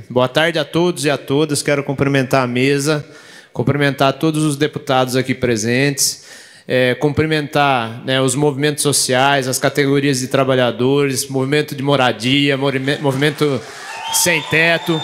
Boa tarde a todos e a todas. Quero cumprimentar a mesa, cumprimentar todos os deputados aqui presentes, cumprimentar, né, os movimentos sociais, as categorias de trabalhadores, movimento de moradia, movimento sem teto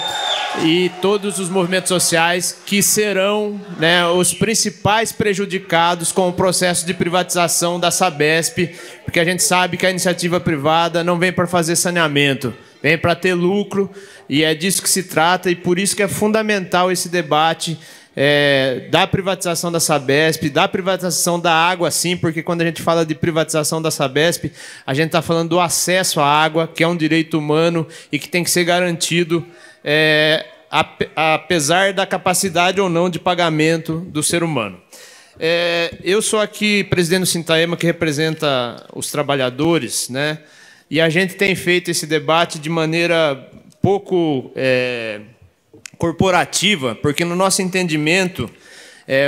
e todos os movimentos sociais que serão, né, os principais prejudicados com o processo de privatização da Sabesp, porque a gente sabe que a iniciativa privada não vem para fazer saneamento, vem para ter lucro, e é disso que se trata, e por isso que é fundamental esse debate da privatização da Sabesp, da privatização da água, sim, porque quando a gente fala de privatização da Sabesp, a gente está falando do acesso à água, que é um direito humano e que tem que ser garantido, apesar da capacidade ou não de pagamento do ser humano. Eu sou aqui presidente do Sintaema, que representa os trabalhadores, né? E a gente tem feito esse debate de maneira pouco corporativa, porque, no nosso entendimento,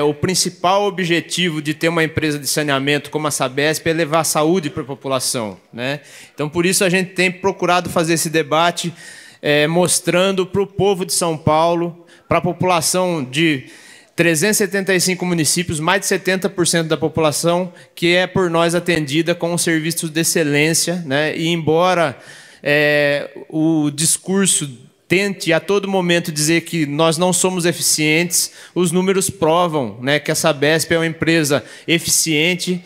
o principal objetivo de ter uma empresa de saneamento como a Sabesp é levar saúde para a população, né? Então, por isso, a gente tem procurado fazer esse debate mostrando para o povo de São Paulo, para a população de 375 municípios, mais de 70% da população, que é por nós atendida com serviços de excelência, né? E embora o discurso tente a todo momento dizer que nós não somos eficientes, os números provam, né, que a Sabesp é uma empresa eficiente,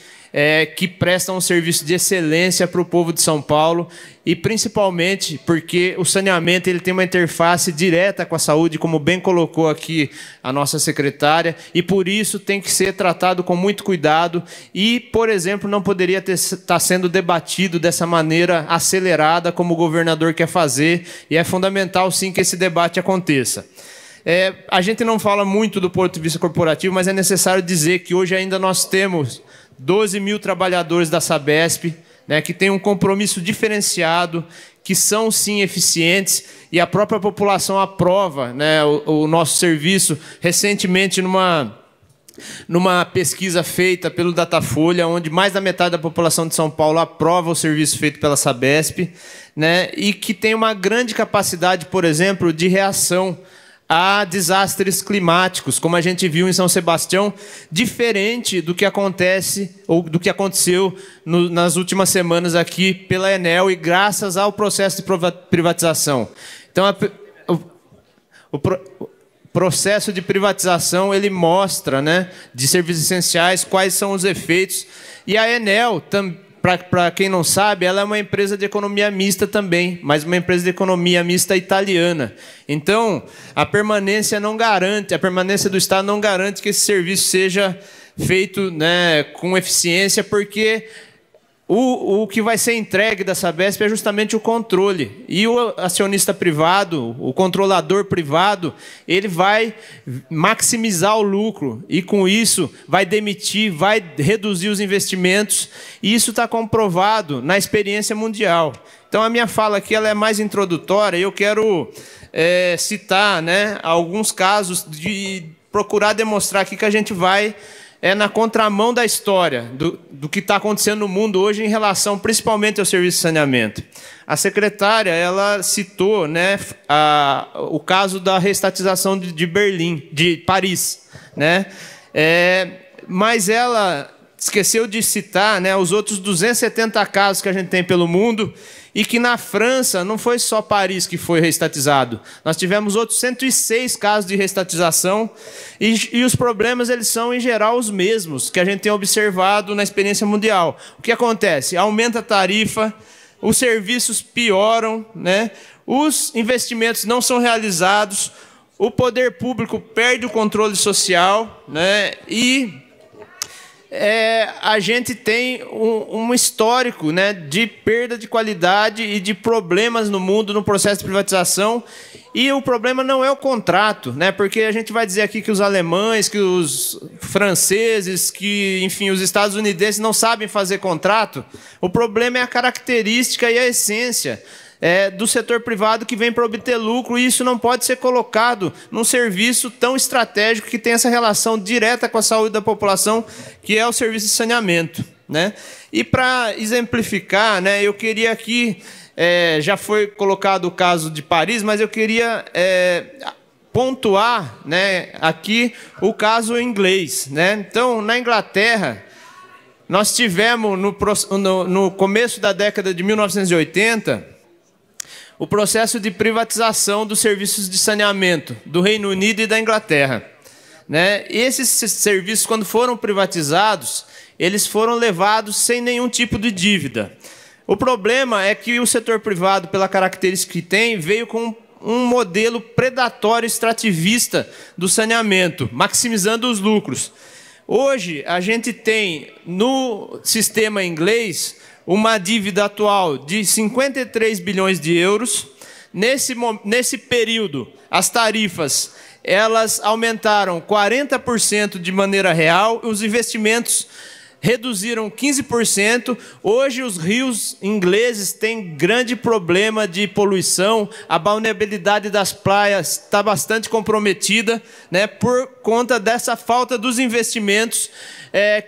que presta um serviço de excelência para o povo de São Paulo, e principalmente porque o saneamento ele tem uma interface direta com a saúde, como bem colocou aqui a nossa secretária, e por isso tem que ser tratado com muito cuidado e, por exemplo, não poderia estar sendo debatido dessa maneira acelerada como o governador quer fazer, e é fundamental, sim, que esse debate aconteça. A gente não fala muito do ponto de vista corporativo, mas é necessário dizer que hoje ainda nós temos 12 mil trabalhadores da Sabesp, né, que têm um compromisso diferenciado, que são, sim, eficientes, e a própria população aprova, né, o nosso serviço. Recentemente, numa pesquisa feita pelo Datafolha, onde mais da metade da população de São Paulo aprova o serviço feito pela Sabesp, né, e que tem uma grande capacidade, por exemplo, de reação a desastres climáticos, como a gente viu em São Sebastião, diferente do que acontece ou do que aconteceu nas últimas semanas aqui pela Enel e graças ao processo de privatização. Então, o processo de privatização ele mostra, né, de serviços essenciais quais são os efeitos, e a Enel também. Para quem não sabe, ela é uma empresa de economia mista também, mas uma empresa de economia mista italiana. Então, a permanência do Estado não garante que esse serviço seja feito, né, com eficiência, porque o que vai ser entregue da Sabesp é justamente o controle. E o acionista privado, o controlador privado, ele vai maximizar o lucro e, com isso, vai demitir, vai reduzir os investimentos. E isso está comprovado na experiência mundial. Então, a minha fala aqui ela é mais introdutória. Eu quero citar, né, alguns casos de procurar demonstrar aqui que a gente vai na contramão da história, do que está acontecendo no mundo hoje em relação principalmente ao serviço de saneamento. A secretária ela citou, né, o caso da reestatização de Paris, né? Mas ela esqueceu de citar, né, os outros 270 casos que a gente tem pelo mundo, e que na França não foi só Paris que foi reestatizado. Nós tivemos outros 106 casos de reestatização, e os problemas eles são, em geral, os mesmos que a gente tem observado na experiência mundial. O que acontece? Aumenta a tarifa, os serviços pioram, né? Os investimentos não são realizados, o poder público perde o controle social, né? E a gente tem um histórico, né, de perda de qualidade e de problemas no mundo no processo de privatização. E o problema não é o contrato, né, porque a gente vai dizer aqui que os alemães, que os franceses, que, enfim, os estadunidenses não sabem fazer contrato. O problema é a característica e a essência do setor privado que vem para obter lucro, e isso não pode ser colocado num serviço tão estratégico que tem essa relação direta com a saúde da população, que é o serviço de saneamento, né? E para exemplificar, né, eu queria aqui já foi colocado o caso de Paris, mas eu queria pontuar, né, aqui o caso inglês, né? Então, na Inglaterra, nós tivemos no começo da década de 1980 o processo de privatização dos serviços de saneamento do Reino Unido e da Inglaterra, né? E esses serviços, quando foram privatizados, eles foram levados sem nenhum tipo de dívida. O problema é que o setor privado, pela característica que tem, veio com um modelo predatório extrativista do saneamento, maximizando os lucros. Hoje, a gente tem no sistema inglês uma dívida atual de 53 bilhões de euros. Nesse período, as tarifas elas aumentaram 40% de maneira real, os investimentos reduziram 15%. Hoje os rios ingleses têm grande problema de poluição, a balneabilidade das praias está bastante comprometida, né, por conta dessa falta dos investimentos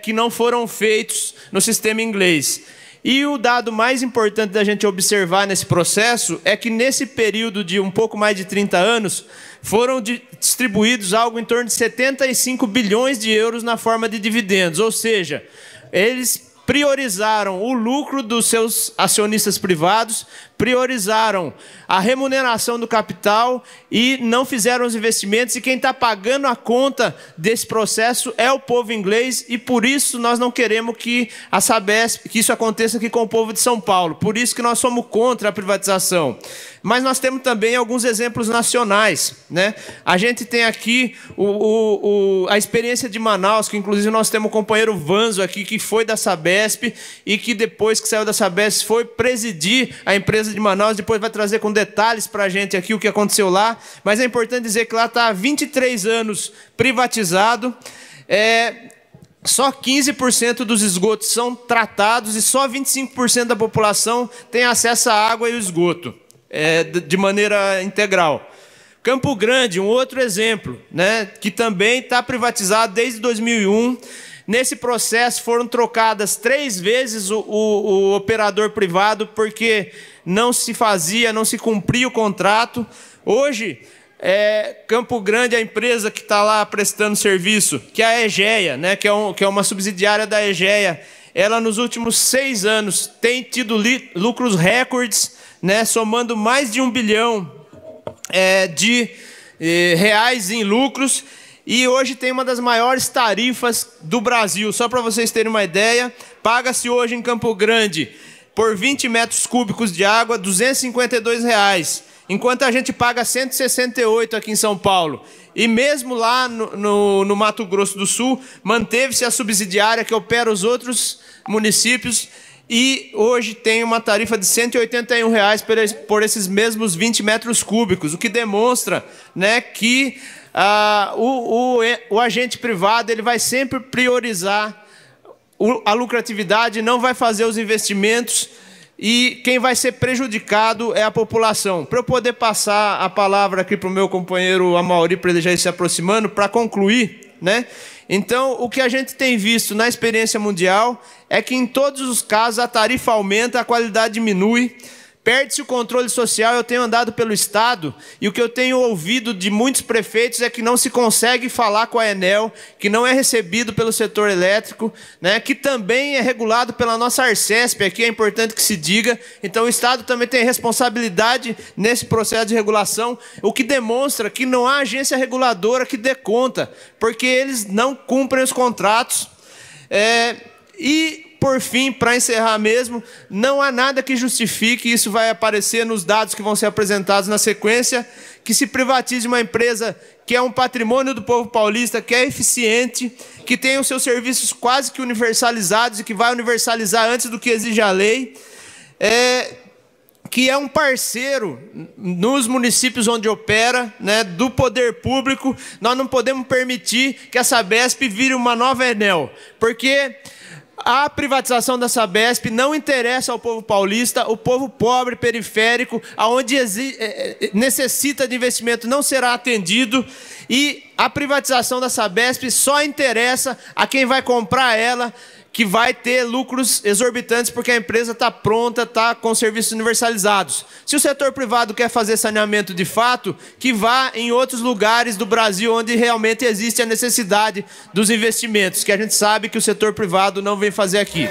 que não foram feitos no sistema inglês. E o dado mais importante da gente observar nesse processo é que nesse período de um pouco mais de 30 anos, foram distribuídos algo em torno de 75 bilhões de euros na forma de dividendos, ou seja, eles priorizaram o lucro dos seus acionistas privados, priorizaram a remuneração do capital e não fizeram os investimentos, e quem está pagando a conta desse processo é o povo inglês, e por isso nós não queremos que a Sabesp, que isso aconteça aqui com o povo de São Paulo, por isso que nós somos contra a privatização. Mas nós temos também alguns exemplos nacionais, né? A gente tem aqui a experiência de Manaus, que inclusive nós temos o companheiro Vanzo aqui, que foi da Sabesp e que depois que saiu da Sabesp foi presidir a empresa de Manaus, depois vai trazer com detalhes para a gente aqui o que aconteceu lá, mas é importante dizer que lá está há 23 anos privatizado, só 15% dos esgotos são tratados e só 25% da população tem acesso à água e ao esgoto de maneira integral. Campo Grande, um outro exemplo, né, que também está privatizado desde 2001. Nesse processo foram trocadas 3 vezes o operador privado porque não se cumpria o contrato. Hoje, Campo Grande, a empresa que está lá prestando serviço, que é a Egea, né, que é uma subsidiária da Egea, ela nos últimos 6 anos tem tido lucros recordes, né, somando mais de 1 bilhão de reais em lucros, e hoje tem uma das maiores tarifas do Brasil. Só para vocês terem uma ideia, paga-se hoje em Campo Grande, por 20 metros cúbicos de água, R$ 252, enquanto a gente paga 168 aqui em São Paulo. E mesmo lá no Mato Grosso do Sul, manteve-se a subsidiária que opera os outros municípios, e hoje tem uma tarifa de R$ 181 por esses mesmos 20 metros cúbicos, o que demonstra, né, que o agente privado ele vai sempre priorizar a lucratividade, não vai fazer os investimentos, e quem vai ser prejudicado é a população. Para eu poder passar a palavra aqui para o meu companheiro Amaury, para ele já ir se aproximando, para concluir, né? Então, o que a gente tem visto na experiência mundial é que em todos os casos a tarifa aumenta, a qualidade diminui, perde-se o controle social. Eu tenho andado pelo Estado e o que eu tenho ouvido de muitos prefeitos é que não se consegue falar com a Enel, que não é recebido pelo setor elétrico, né, que também é regulado pela nossa Arcesp, aqui é importante que se diga. Então o Estado também tem responsabilidade nesse processo de regulação, o que demonstra que não há agência reguladora que dê conta, porque eles não cumprem os contratos. Por fim, para encerrar mesmo, não há nada que justifique, isso vai aparecer nos dados que vão ser apresentados na sequência, que se privatize uma empresa que é um patrimônio do povo paulista, que é eficiente, que tem os seus serviços quase que universalizados e que vai universalizar antes do que exige a lei, que é um parceiro nos municípios onde opera, né, do poder público. Nós não podemos permitir que a Sabesp vire uma nova Enel, porque a privatização da Sabesp não interessa ao povo paulista, o povo pobre, periférico, aonde necessita de investimento não será atendido, e a privatização da Sabesp só interessa a quem vai comprar ela, que vai ter lucros exorbitantes porque a empresa está pronta, está com serviços universalizados. Se o setor privado quer fazer saneamento de fato, que vá em outros lugares do Brasil onde realmente existe a necessidade dos investimentos, que a gente sabe que o setor privado não vem fazer aqui.